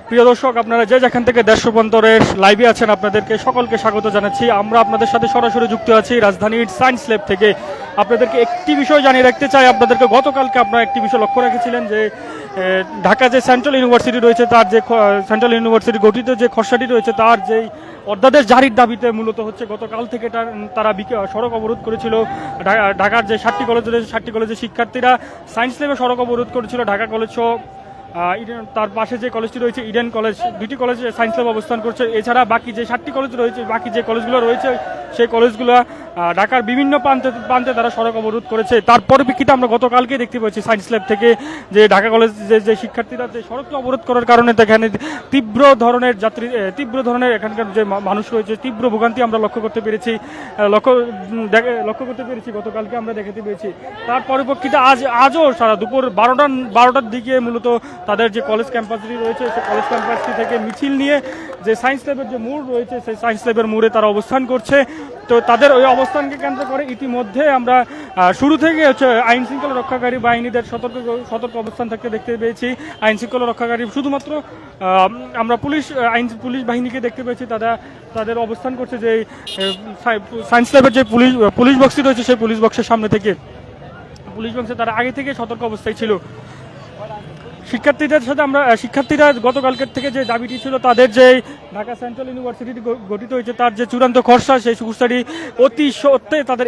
প্রিয় দর্শক, আপনারা যে যেখান থেকে দেশ রূপান্তরের লাইভে আছেন আপনাদেরকে সকলকে স্বাগত জানাচ্ছি। আমরা আপনাদের সাথে সরাসরি যুক্ত আছি রাজধানীর সায়েন্স ল্যাব থেকে। আপনাদেরকে একটি বিষয় জানিয়ে রাখতে চাই, আপনাদেরকে গতকালকে আপনারা একটি বিষয় লক্ষ্য রেখেছিলেন যে ঢাকা যে সেন্ট্রাল ইউনিভার্সিটি রয়েছে তার যে সেন্ট্রাল ইউনিভার্সিটি গঠিত যে খসড়াটি রয়েছে তার যেই অধ্যাদেশ জারির দাবিতে মূলত হচ্ছে গতকাল থেকে তারা সড়ক অবরোধ করেছিল। ঢাকার যে 7টি কলেজ রয়েছে 7টি কলেজের শিক্ষার্থীরা সায়েন্স ল্যাবে সড়ক অবরোধ করেছিল। ঢাকা কলেজ সহ তার পাশে যে কলেজটি রয়েছে ইডেন কলেজ, দুটি কলেজ সায়েন্স ল্যাব অবস্থান করছে। এছাড়া বাকি যে 7টি কলেজ রয়েছে, বাকি যে কলেজগুলো রয়েছে সেই কলেজগুলো ঢাকার বিভিন্ন প্রান্তে তারা সড়ক অবরোধ করেছে। তার পরিপ্রেক্ষিতে আমরা গতকালকে দেখতে পাচ্ছি সায়েন্স ল্যাব থেকে যে ঢাকা কলেজ যে শিক্ষার্থীরা যে সড়কটি অবরোধ করার কারণে এখানে তীব্র ধরনের এখানকার যে মানুষ রয়েছে তীব্র ভোগান্তি আমরা লক্ষ্য করতে পেরেছি গতকালকে আমরা দেখাতে পেরেছি। তার পরিপ্রেক্ষিতে আজও সারা দুপুর 12টার দিকে মূলত তাদের যে কলেজ ক্যাম্পাসটি রয়েছে সেই কলেজ ক্যাম্পাসটি থেকে মিছিল নিয়ে যে সায়েন্স ল্যাবের যে মোড় রয়েছে সেই সায়েন্স ল্যাবের মোড়ে তারা অবস্থান করছে। তো তাদের ওই অবস্থানকে কেন্দ্র করে ইতিমধ্যে আমরা শুরু থেকে হচ্ছে আইন শৃঙ্খলা রক্ষাকারী বাহিনীদের সতর্ক অবস্থান থাকতে দেখতে পেয়েছি। আইন শৃঙ্খলা রক্ষাকারী শুধুমাত্র আমরা পুলিশ বাহিনীকে দেখতে পেয়েছি তাদের অবস্থান করছে যে সায়েন্স ল্যাবের যে পুলিশ বক্সটি রয়েছে সেই পুলিশ বক্সের সামনে থেকে পুলিশ বক্সে তারা আগে থেকে সতর্ক অবস্থায় ছিল। শিক্ষার্থীরা গতকালকের থেকে যে দাবিটি ছিল তাদের যে ঢাকা সেন্ট্রাল ইউনিভার্সিটি গঠিত হয়েছে তার যে চূড়ান্ত খসড়া সেই খসড়াটি অতি সত্ত্বে তাদের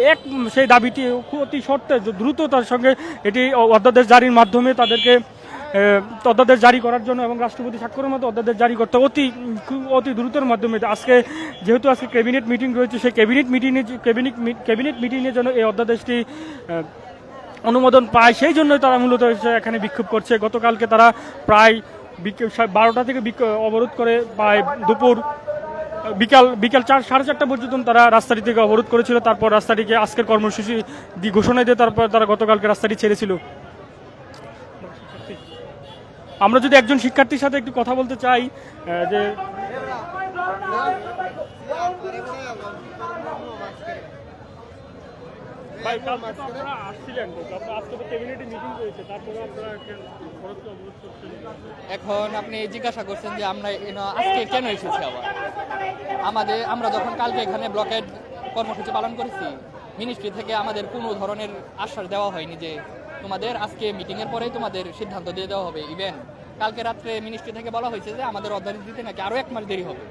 সেই দাবিটি অতি সত্ত্বে দ্রুততার সঙ্গে এটি অধ্যাদেশ জারির মাধ্যমে তাদেরকে অধ্যাদেশ জারি করার জন্য এবং রাষ্ট্রপতি স্বাক্ষরের মতো অধ্যাদেশ জারি করতে অতি দ্রুতের মাধ্যমে যেহেতু আজকে ক্যাবিনেট মিটিং রয়েছে সেই ক্যাবিনেট মিটিংয়ের জন্য এই অধ্যাদেশটি অনুমোদন পায়, সেই জন্যই তারা মূলত এখানে বিক্ষোভ করছে। গতকালকে তারা প্রায় 12টা থেকে অবরোধ করে প্রায় দুপুর বিকাল 4-4:30 পর্যন্ত তারা রাস্তাটি থেকে অবরোধ করেছিল। তারপর রাস্তাটিকে আজকের কর্মসূচি ঘোষণা দিয়ে তারপর তারা গতকালকে রাস্তাটি ছেড়েছিল। আমরা যদি একজন শিক্ষার্থীর সাথে একটু কথা বলতে চাই যে এখন আপনি জিজ্ঞাসা করছেন যে আমরা আজকে কেন এসেছি আবার আমরা যখন কালকে এখানে ব্লকেড কর্মসূচি পালন করেছি মিনিস্ট্রি থেকে আমাদের কোনো ধরনের আশ্বাস দেওয়া হয়নি যে তোমাদের আজকে মিটিংয়ের পরেই তোমাদের সিদ্ধান্ত দিয়ে দেওয়া হবে। ইভেন কালকে রাত্রে মিনিস্ট্রি থেকে বলা হয়েছে যে আমাদের অধ্যাদেশ দিতে নাকি আরও 1 মাস দেরি হবে।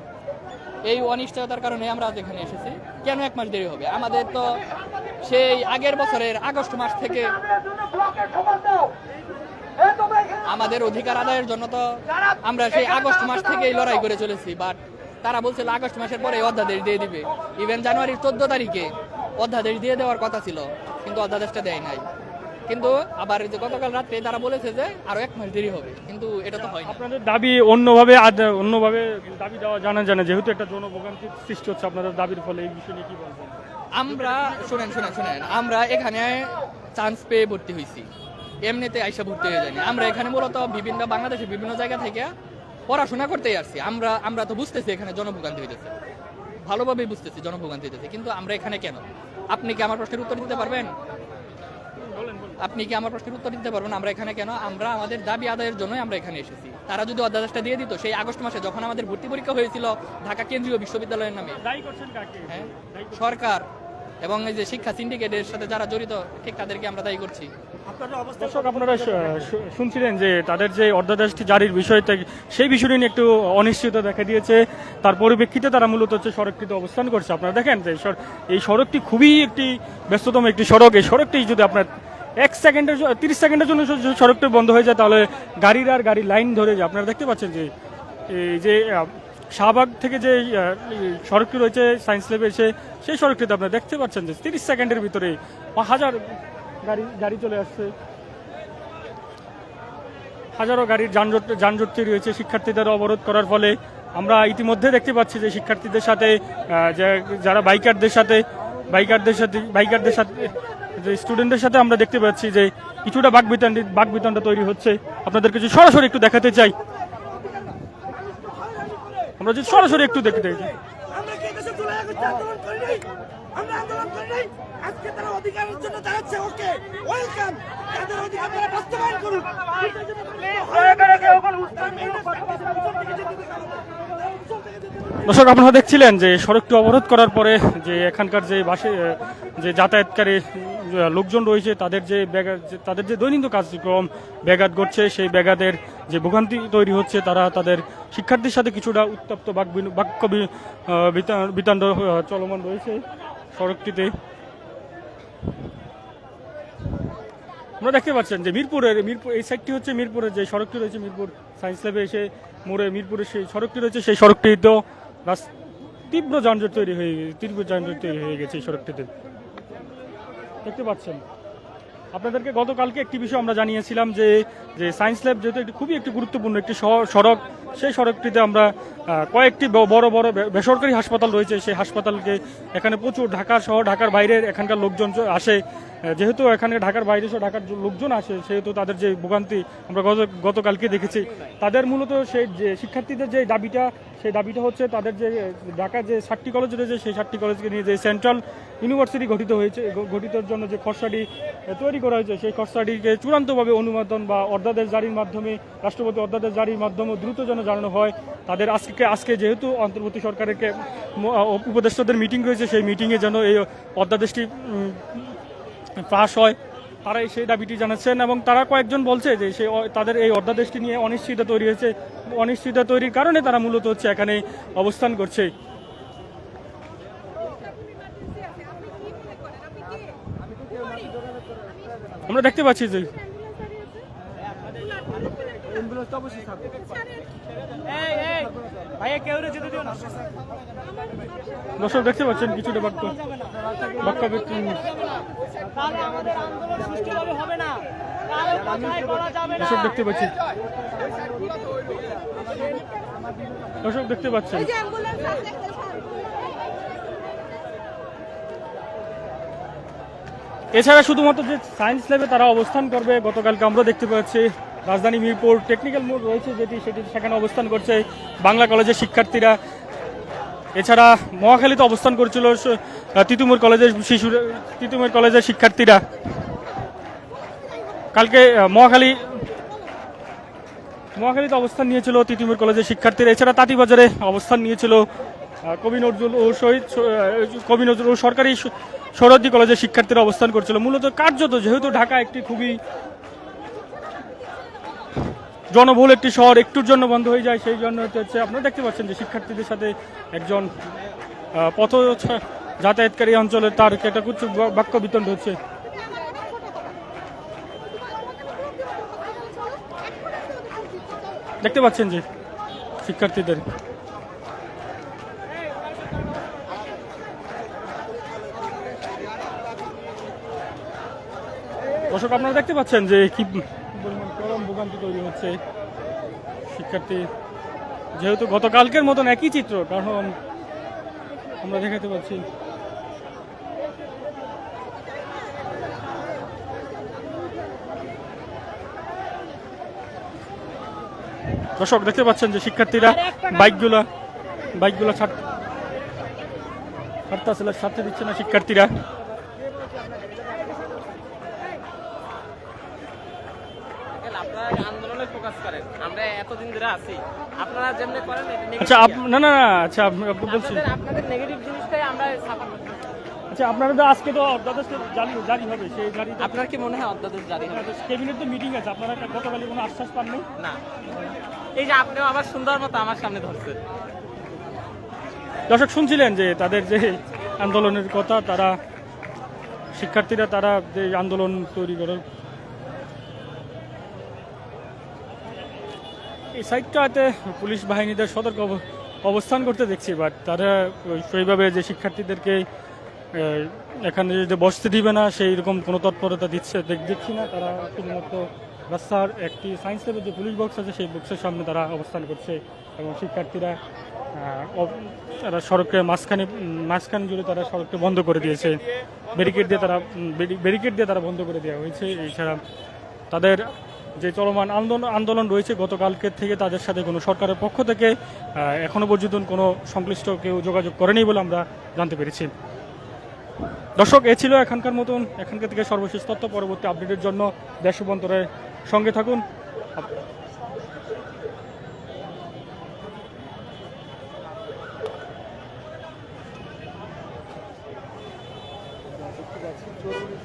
এই অনিশ্চয়তার কারণে আমরা আজ এখানে এসেছি। কেন 1 মাস দেরি হবে? আমাদের তো সেই আগের বছরের আগস্ট মাস থেকে আমাদের অধিকার আদায়ের জন্য তো আমরা সেই আগস্ট মাস থেকেই লড়াই করে চলেছি। বাট তারা বলছিল আগস্ট মাসের পরে অধ্যাদেশ দিয়ে দিবে। ইভেন জানুয়ারির 14 তারিখে অধ্যাদেশ দিয়ে দেওয়ার কথা ছিল, কিন্তু অধ্যাদেশটা দেয় নাই। কিন্তু আবার গতকাল রাত্রে তারা বলেছে যে আরো 1 মাস দেরি হবে, কিন্তু এটা তো হয়নি। আপনাদের দাবি অন্যভাবে দাবি দেওয়া জানা যেহেতু একটা জনভোগান্তির সৃষ্টি হচ্ছে আপনাদের দাবির ফলে, এই বিষয়ে কি বলবেন? আমরা শুনেন আমরা এখানে চান্স পেয়ে ভর্তি হয়েছি, এমনিতে আইসা ভর্তি হয়ে যায়নি। আমরা এখানে মূলত বাংলাদেশের বিভিন্ন জায়গা থেকে পড়াশোনা করতেই আসছি। আমরা তো বুঝতেছি এখানে জনভোগান্তি হইতেছে, ভালোভাবেই বুঝতেছি জনভোগান্তি হইতেছে, কিন্তু আমরা এখানে কেন? আপনি কি আমার প্রশ্নের উত্তর দিতে পারবেন? আমরা এখানে কেন? আমরা আমাদের দাবি আদায়ের জন্যই আমরা এখানে এসেছি। তারা যদি অধ্যাদেশটা দিয়ে দিত সেই আগস্ট মাসে যখন আমাদের ভর্তি পরীক্ষা হয়েছিল ঢাকা কেন্দ্রীয় বিশ্ববিদ্যালয়ের নামে, হ্যাঁ, সরকার এবং এই যে শিক্ষা সিন্ডিকেটের সাথে যারা জড়িত ঠিক তাদেরকে আমরা দায়ী করছি। আপনারা শুনছিলেন যে তাদের যে অধ্যাদেশটি জারির বিষয়টা সেই বিষয়টি নিয়ে একটু অনিশ্চয়তা দেখা দিয়েছে। তার পরিপ্রেক্ষিতে তারা মূলত হচ্ছে সড়কটিতে অবস্থান করছে। আপনারা দেখেন যে এই সড়কটি খুবই একটি ব্যস্ততম একটি সড়ক। এই সড়কটি যদি আপনার 30 সেকেন্ডের জন্য সড়কটি বন্ধ হয়ে যায় তাহলে গাড়ির লাইন ধরে যায়। আপনারা দেখতে পাচ্ছেন যে এই যে শাহবাগ থেকে যে সড়কটি রয়েছে সায়েন্স ল্যাবে সেই সড়কটিতে আপনারা দেখতে পাচ্ছেন যে 30 সেকেন্ডের ভিতরে 1000 গাড়ি চলে আসছে। হাজারো গাড়ির যানজট তৈরি হয়েছে শিক্ষার্থীদের অবরোধ করার ফলে। আমরা ইতিমধ্যে দেখতে পাচ্ছি যে শিক্ষার্থীদের সাথে যারা বাইকারদের সাথে যে স্টুডেন্টদের সাথে আমরা দেখতে পাচ্ছি যে কিছুটা বাকবিতণ্ডা তৈরি হচ্ছে। আপনাদের কিছু সরাসরি একটু দেখাতে চাই, আমরা যদি সরাসরি একটু দেখতে চাই। আমরা আন্দোলন করি নাই, আজকে তারা অধিকারের জন্য দাঁড়াচ্ছে। ওকে, ওয়েলকাম, তাদের অধিকার তারা বাস্তবায়ন করুন। দর্শক আপনারা দেখছিলেন যে সড়কটি অবরোধ করার পরে যে এখানকার যে বাসে যে যাতায়াতকারী লোকজন রয়েছে তাদের যে দৈনন্দিন কার্যক্রম ব্যাঘাত ঘটছে, সেই ব্যাঘাতের যে ভোগান্তি তৈরি হচ্ছে, তারা তাদের শিক্ষার্থীর সাথে কিছুটা উত্তপ্ত বাক্য বিতাণ্ড চলমান রয়েছে সড়কটিতে। আপনারা দেখতে পাচ্ছেন যে মিরপুর এই সাইডটি হচ্ছে মিরপুরের যে সড়কটি রয়েছে, মিরপুর সায়েন্স ল্যাবে এসে মোড়ে মিরপুরের সেই সড়কটি রয়েছে, সেই সড়কটি তো তীব্র যানজট তৈরি হয়ে গেছে এই সড়কটিতে দেখতে পাচ্ছেন। আপনাদেরকে গতকালকে একটি বিষয় আমরা জানিয়েছিলাম যে সায়েন্স ল্যাব যেহেতু খুবই একটি গুরুত্বপূর্ণ একটি সড়ক, সেই সড়কটিতে আমরা কয়েকটি বড় বড় বেসরকারি হাসপাতাল রয়েছে, সেই হাসপাতালকে এখানে প্রচুর ঢাকা সহ ঢাকার বাইরের এখানকার লোকজন আসে, যেহেতু এখানে ঢাকার বাইরে সহ ঢাকার লোকজন আসে, সেহেতু তাদের যে ভোগান্তি আমরা গতকালকে দেখেছি। তাদের মূলত সেই যে শিক্ষার্থীদের যে দাবিটা, সেই দাবিটা হচ্ছে তাদের যে ঢাকার যে 7টি কলেজ রয়েছে, সেই 7টি কলেজকে নিয়ে যে সেন্ট্রাল ইউনিভার্সিটি গঠিতের জন্য যে খসড়াটি তৈরি করা হয়েছে, সেই খসড়াটিকে চূড়ান্তভাবে অনুমোদন বা অধ্যাদেশ জারির মাধ্যমে, রাষ্ট্রপতি অধ্যাদেশ জারির মাধ্যমে দ্রুত যেন জানানো হয়। তাদের আজকে যেহেতু অন্তর্বর্তী সরকারের উপদেষ্টাদের মিটিং রয়েছে, সেই মিটিংয়ে যেন এই অধ্যাদেশটি পাস হয়, তারা সেই দাবিটি জানাচ্ছেন। এবং তারা কয়েকজন বলছে যে তাদের এই অধ্যাদেশটি নিয়ে অনিশ্চয়তা তৈরি হয়েছে, অনিশ্চয়তা তৈরির কারণে তারা মূলত হচ্ছে এখানে অবস্থান করছে। আমরা দেখতে পাচ্ছি যে দর্শক দেখতে পাচ্ছেন কিছুটা দর্শক দেখতে পাচ্ছেন এছাড়া শুধুমাত্র যে সায়েন্স ল্যাবে তারা অবস্থান করবে, গতকালকে আমরা দেখতে পাচ্ছি রাজধানী মিরপুর টেকনিক্যাল মোড় রয়েছে সেখানে অবস্থান করছে বাংলা কলেজের শিক্ষার্থীরা। এছাড়া মহাখালীতে অবস্থান করছিল তিতুমির কলেজের শিক্ষার্থীরা। কালকে মহাখালীতে অবস্থান নিয়েছিল তিতুমির কলেজের শিক্ষার্থীরা। এছাড়া তাঁতিবাজারে অবস্থান নিয়েছিল কবি নজরুল ও সরকারি সরোদ্দি কলেজের শিক্ষার্থীরা অবস্থান করছিল। মূলত কার্যত যেহেতু ঢাকা একটি খুবই জনবহুল একটি শহর, একটুর জন্য বন্ধ হয়ে যায়, সেই জন্য হচ্ছে আপনারা দেখতে পাচ্ছেন যে শিক্ষার্থীদের সাথে একজন পথ যাতায়াতকারী অঞ্চলের তার একটা কুচ্ছ বাক্য বিতণ্ড হচ্ছে। দেখতে পাচ্ছেন যে শিক্ষার্থীদের দর্শক আপনারা দেখতে পাচ্ছেন যে কি পরিমাণ চরম ভোগান্তি তৈরি হচ্ছে শিক্ষার্থী, যেহেতু গতকালকের মতন একই চিত্র, কারণ আমরা দেখাতে পাচ্ছি দর্শক দেখতে পাচ্ছেন যে শিক্ষার্থীরা বাইকগুলা ছাড়তে দিচ্ছে না শিক্ষার্থীরা। আচ্ছা আপনারা তো আজকে তো অধ্যাদেশ জারি হবে, সেই জারি আপনার কি মনে হয় অধ্যাদেশ জারি হবে? ক্যাবিনেট তো মিটিং আছে, আপনারা গতকালে কোনো আশ্বাস পাননি? না, এই যে আপনিও আবার সুন্দর মতো আমার সামনে ধরছেন। দর্শক শুনছিলেন যে তাদের যে আন্দোলনের কথা, তারা শিক্ষার্থীরা তারা যে আন্দোলন তৈরি করার এই সাইডটাতে পুলিশ বাহিনীদের সতর্ক অবস্থান করতে দেখছি, বাট তারা সেইভাবে যে শিক্ষার্থীদেরকে এখানে যে বসতে দিবে না সেই রকম কোনো তৎপরতা দেখছি না। তারা শুধুমাত্র রাস্তার একটি সায়েন্স ল্যাবের যে পুলিশ বক্স আছে সেই বক্সের সামনে তারা অবস্থান করছে এবং শিক্ষার্থীরা সড়কের মাঝখানে জুড়ে তারা সড়কটা বন্ধ করে দিয়েছে, ব্যারিকেড দিয়ে তারা বন্ধ করে দেওয়া হয়েছে। এছাড়া তাদের যে চলমান আন্দোলন রয়েছে গতকালকের থেকে তাদের সাথে কোনো সরকারের পক্ষ থেকে এখনো পর্যন্ত কোনো সংশ্লিষ্ট কেউ যোগাযোগ করেনি বলে আমরা জানতে পেরেছি। দর্শক, এ ছিল এখানকার থেকে সর্বশেষ তথ্য। পরবর্তী আপডেটের জন্য দেশ রূপান্তরের সঙ্গে থাকুন। ঠিক আছে, জরুরি